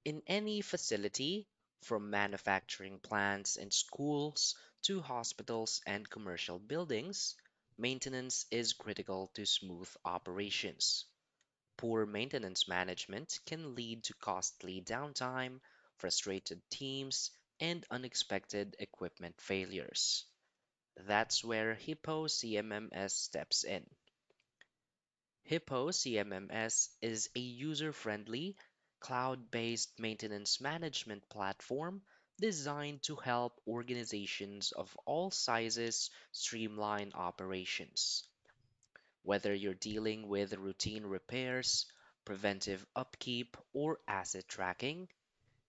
In any facility, from manufacturing plants and schools to hospitals and commercial buildings, maintenance is critical to smooth operations. Poor maintenance management can lead to costly downtime, frustrated teams, and unexpected equipment failures. That's where Hippo CMMS steps in. Hippo CMMS is a user-friendly, cloud-based maintenance management platform designed to help organizations of all sizes streamline operations. Whether you're dealing with routine repairs, preventive upkeep, or asset tracking,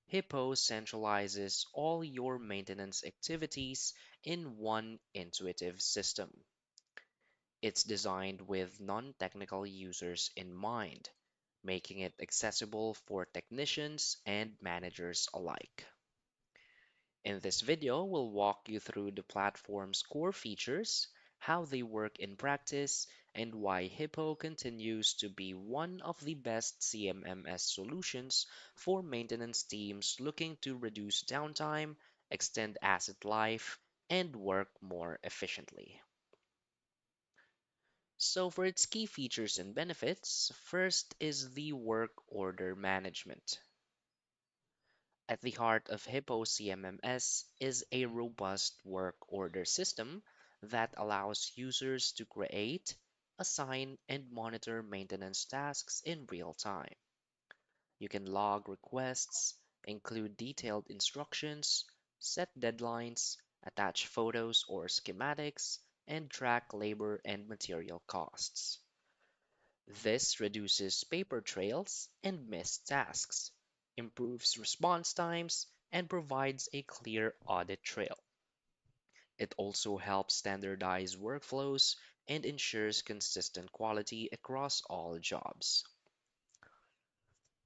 Hippo centralizes all your maintenance activities in one intuitive system. It's designed with non-technical users in mind, making it accessible for technicians and managers alike. In this video, we'll walk you through the platform's core features, how they work in practice, and why Hippo continues to be one of the best CMMS solutions for maintenance teams looking to reduce downtime, extend asset life, and work more efficiently. So, for its key features and benefits, first is the work order management. At the heart of Hippo CMMS is a robust work order system that allows users to create, assign, and monitor maintenance tasks in real time. You can log requests, include detailed instructions, set deadlines, attach photos or schematics, and track labor and material costs. This reduces paper trails and missed tasks, improves response times, and provides a clear audit trail. It also helps standardize workflows and ensures consistent quality across all jobs.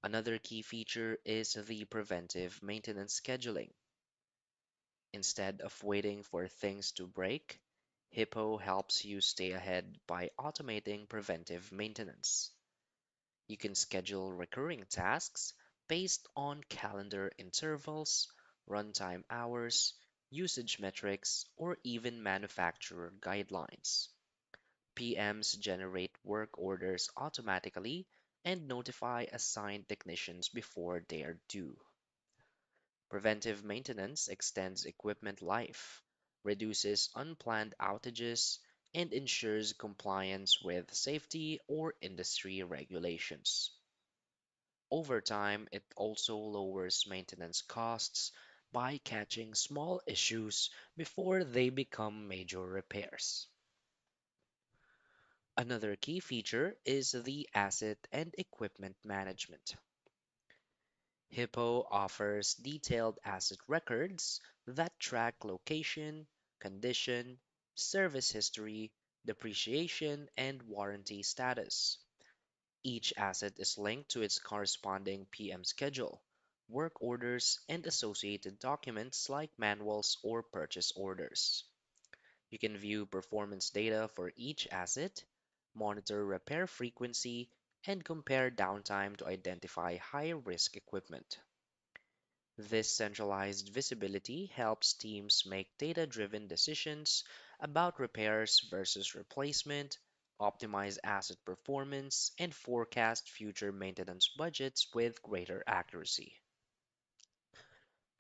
Another key feature is the preventive maintenance scheduling. Instead of waiting for things to break, Hippo helps you stay ahead by automating preventive maintenance. You can schedule recurring tasks based on calendar intervals, runtime hours, usage metrics, or even manufacturer guidelines. PMs generate work orders automatically and notify assigned technicians before they are due. Preventive maintenance extends equipment life, reduces unplanned outages, and ensures compliance with safety or industry regulations. Over time, it also lowers maintenance costs by catching small issues before they become major repairs. Another key feature is the asset and equipment management. Hippo offers detailed asset records that track location, condition, service history, depreciation, and warranty status. Each asset is linked to its corresponding PM schedule, work orders, and associated documents like manuals or purchase orders. You can view performance data for each asset, monitor repair frequency, and compare downtime to identify high-risk equipment. This centralized visibility helps teams make data-driven decisions about repairs versus replacement, optimize asset performance, and forecast future maintenance budgets with greater accuracy.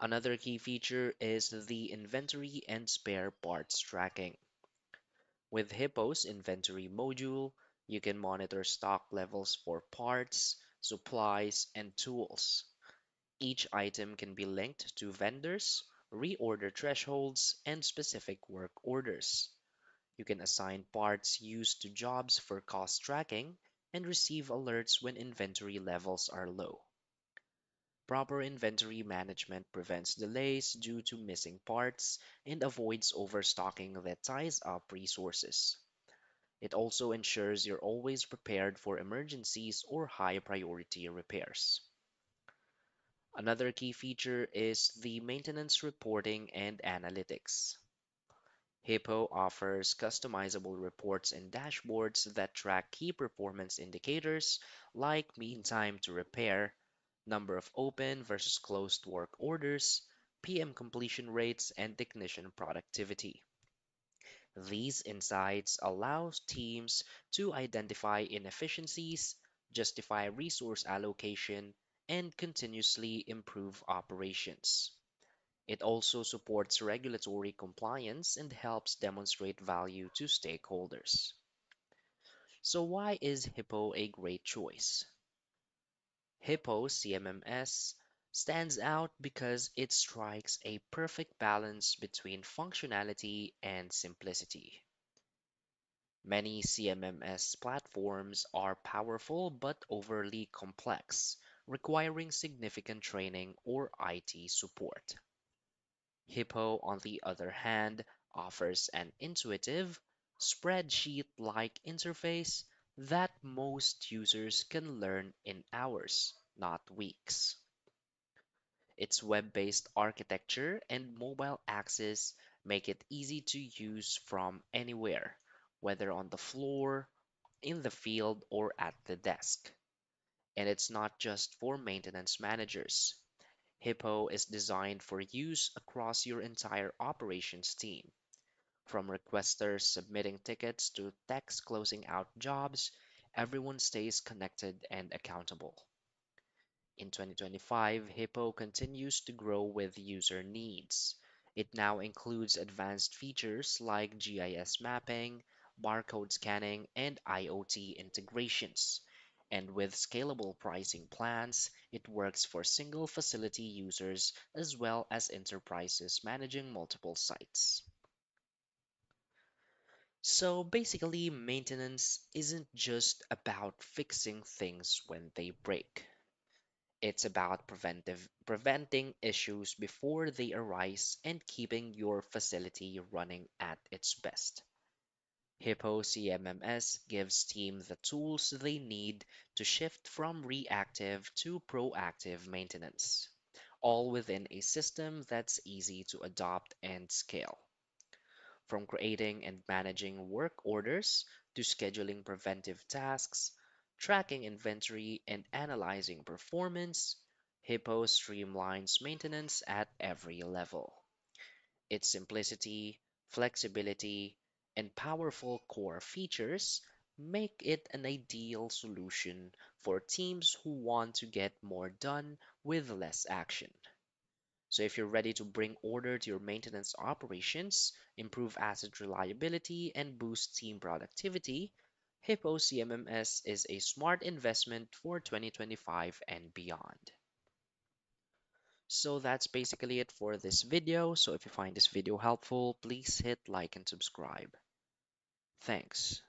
Another key feature is the inventory and spare parts tracking. With Hippo's inventory module, you can monitor stock levels for parts, supplies, and tools. Each item can be linked to vendors, reorder thresholds, and specific work orders. You can assign parts used to jobs for cost tracking and receive alerts when inventory levels are low. Proper inventory management prevents delays due to missing parts and avoids overstocking that ties up resources. It also ensures you're always prepared for emergencies or high priority repairs. Another key feature is the maintenance reporting and analytics. Hippo offers customizable reports and dashboards that track key performance indicators like mean time to repair, number of open versus closed work orders, PM completion rates, and technician productivity. These insights allow teams to identify inefficiencies, justify resource allocation, and continuously improve operations. It also supports regulatory compliance and helps demonstrate value to stakeholders. So, why is Hippo a great choice? Hippo CMMS stands out because it strikes a perfect balance between functionality and simplicity. Many CMMS platforms are powerful but overly complex, requiring significant training or IT support. Hippo, on the other hand, offers an intuitive, spreadsheet-like interface that most users can learn in hours, not weeks. Its web-based architecture and mobile access make it easy to use from anywhere, whether on the floor, in the field, or at the desk. And it's not just for maintenance managers. Hippo is designed for use across your entire operations team, from requesters submitting tickets to techs closing out jobs. Everyone stays connected and accountable. In 2025, Hippo continues to grow with user needs. It now includes advanced features like GIS mapping, barcode scanning, and IoT integrations. And with scalable pricing plans, it works for single facility users as well as enterprises managing multiple sites. So basically, maintenance isn't just about fixing things when they break. It's about preventing issues before they arise and keeping your facility running at its best. Hippo CMMS gives teams the tools they need to shift from reactive to proactive maintenance, all within a system that's easy to adopt and scale. From creating and managing work orders to scheduling preventive tasks, tracking inventory, and analyzing performance, Hippo streamlines maintenance at every level. Its simplicity, flexibility, and powerful core features make it an ideal solution for teams who want to get more done with less action. So if you're ready to bring order to your maintenance operations, improve asset reliability, and boost team productivity, Hippo CMMS is a smart investment for 2025 and beyond. So that's basically it for this video. So if you find this video helpful, please hit like and subscribe. Thanks.